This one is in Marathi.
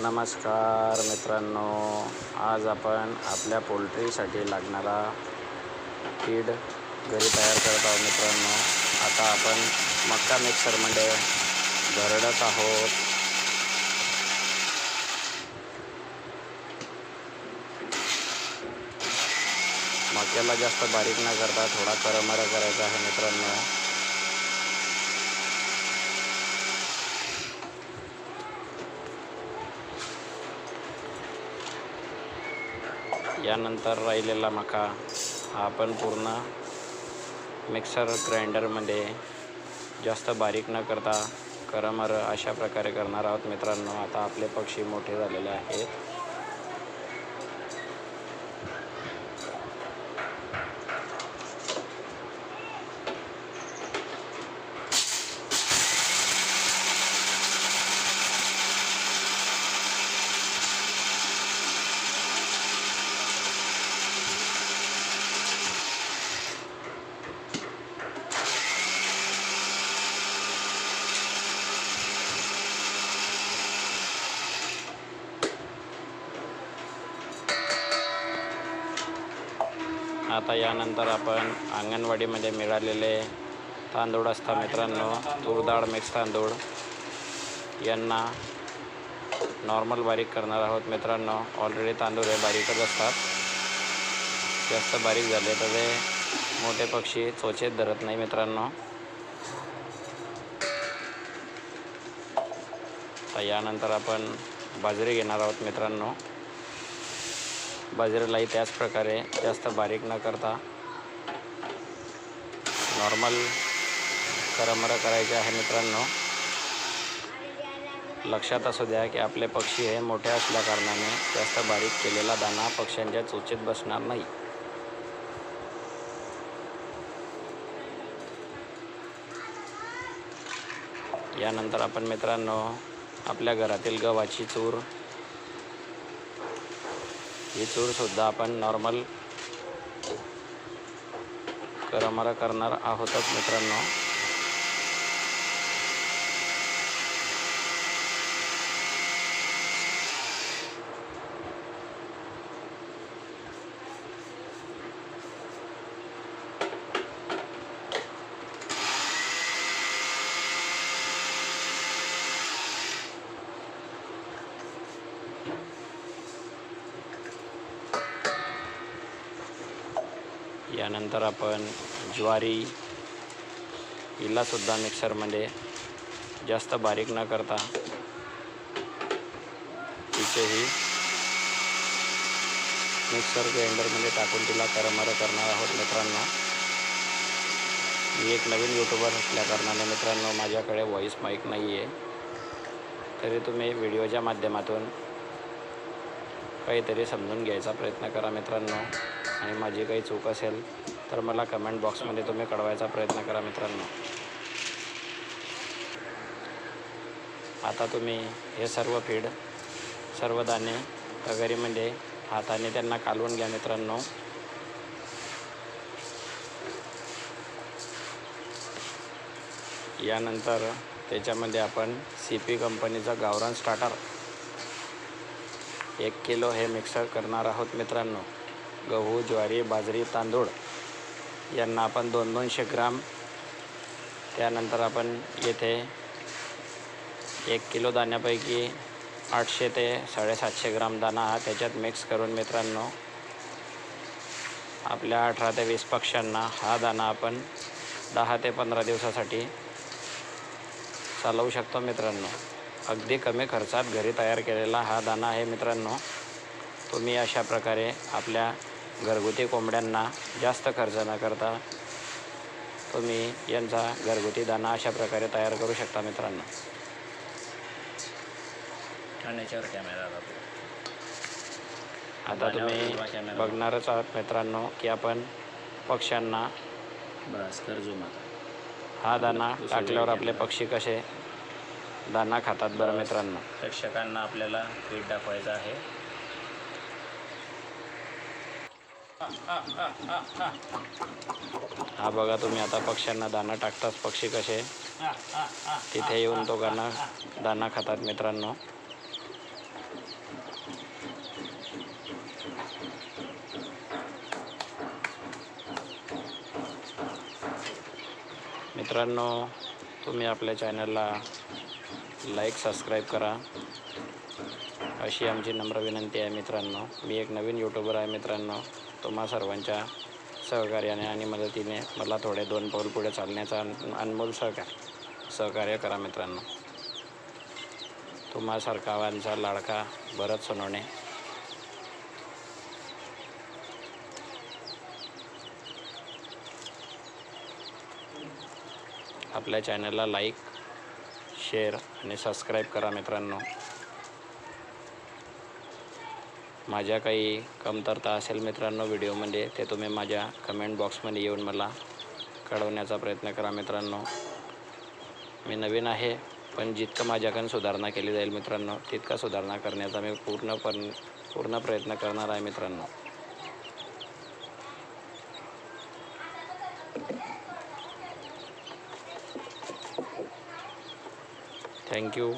नमस्कार मित्रांनो, आज आपण आपल्या पोल्ट्रीसाठी लागणारा फीड घरी तयार करत आहोत मित्रांनो। आता आपण मका मिक्सरमध्ये भरडत आहोत। मक्याला जास्त बारीक न करता थोडा करमरा करायचा आहे मित्रांनो। यानंतर राहिलेला मका हा आपण पूर्ण मिक्सर ग्राइंडरमध्ये जास्त बारीक न करता करमर अशा प्रकारे करणार आहोत मित्रांनो। आता आपले पक्षी मोठे झालेले आहेत। आता यानंतर आपण अंगणवाडीमध्ये मिळालेले तांदूळ असतात मित्रांनो, तूर डाळ मिक्स तांदूळ, यांना नॉर्मल बारीक करणार आहोत मित्रांनो। ऑलरेडी तांदूळ हे बारीकच असतात, जास्त बारीक झाले तर ते मोठे पक्षी चोचेत धरत नाही मित्रांनो। तर यानंतर आपण बाजरी घेणार आहोत मित्रांनो। बाजरीलाही त्याच प्रकारे जास्त बारीक न करता नॉर्मल करमरा करायचे आहे मित्रांनो। लक्षात असू द्या की आपले पक्षी हे मोठे असल्या कारणाने जास्त बारीक केलेला दाणा पक्ष्यांच्या चोचीत बसणार नाही। यानंतर आपण मित्रांनो आपल्या घरातील गव्हाची चूर, ही चूरसुद्धा आपण नॉर्मल करमरा करणार आहोतच मित्रांनो। यानंतर आपण ज्वारी हिलासुद्धा मिक्सरमध्ये जास्त बारीक न करता तिचेही मिक्सर ग्राइंडरमध्ये टाकून तिला करमरा करणार आहोत मित्रांनो। मी एक नवीन यूट्यूबर असल्या कारणाने मित्रांनो माझ्याकडे व्हॉइस माईक नाही आहे, तरी तुम्ही व्हिडिओच्या माध्यमातून काहीतरी समजून घ्यायचा प्रयत्न करा मित्रांनो। आणि माझी काही चूक असेल तर मला कमेंट बॉक्समध्ये तुम्ही कळवायचा प्रयत्न करा मित्रांनो। आता तुम्ही हे सर्व फीड, सर्व दाणे तगारीमध्ये हाताने त्यांना कालवून घ्या मित्रांनो। यानंतर त्याच्यामध्ये आपण CP कंपनीचा गावरान स्टार्टर 1 किलो हे मिक्सर करणार आहोत मित्रांनो। गहू, ज्वारी, बाजरी, तांदूळ यांना आपण 200 ग्राम, त्यानंतर आपण येथे 1 किलो दाण्यापैकी 800 ते 750 ग्राम दाणा हा त्याच्यात मिक्स करून मित्रांनो आपल्या 18 ते 20 पक्ष्यांना हा दाणा आपण 10 ते 15 दिवसासाठी चालवू शकतो मित्रांनो। अगदी कमी खर्चात घरी तयार केलेला हा दाणा आहे मित्रांनो। तुम्ही अशा प्रकारे आपल्या घरगुती कोंबड्यांना जास्त खर्च न करता तुम्ही यांचा घरगुती दाणा अशा प्रकारे तयार करू शकता मित्रांनो। ठाण्याच्यावर कॅमेरा आता तुम्ही बघणारच आहात मित्रांनो की आपण पक्ष्यांना बस कर झूम हा दाणा टाकल्यावर आपले पक्षी कसे दाणा खातात बरं मित्रांनो। प्रेक्षकांना आपल्याला फीड दाखवायचा आहे। हा बघा तुम्ही आता पक्ष्यांना दाणा टाकताच पक्षी कसे तिथे येऊन तो दाणा खातात मित्रांनो। मित्रांनो, तुम्ही आपल्या चॅनलला लाईक सबस्क्राईब करा अशी आमची नम्र विनंती आहे मित्रांनो. मी एक नवीन यूट्यूबर आहे मित्रांनो. तुम्हा सर्वांच्या सहकार्याने आणि मदतीने मला थोडे 2 पाऊल पुढे चालण्याचा अनमोल सहकार्य करा मित्रांनो. तुम्हा सर्वांचा लाडका भरत सोनवणे. आपल्या चॅनलला लाईक, शेअर आणि सबस्क्राईब करा मित्रांनो. माझ्या काही कमतरता असेल मित्रांनो व्हिडिओमध्ये, ते तुम्ही माझ्या कमेंट बॉक्समध्ये येऊन मला कळवण्याचा प्रयत्न करा मित्रांनो. मी नवीन आहे, पण जितकं माझ्याकडून सुधारणा केली जाईल मित्रांनो, तितका सुधारणा करण्याचा मी पूर्ण प्रयत्न करणार आहे मित्रांनो. थँक्यू.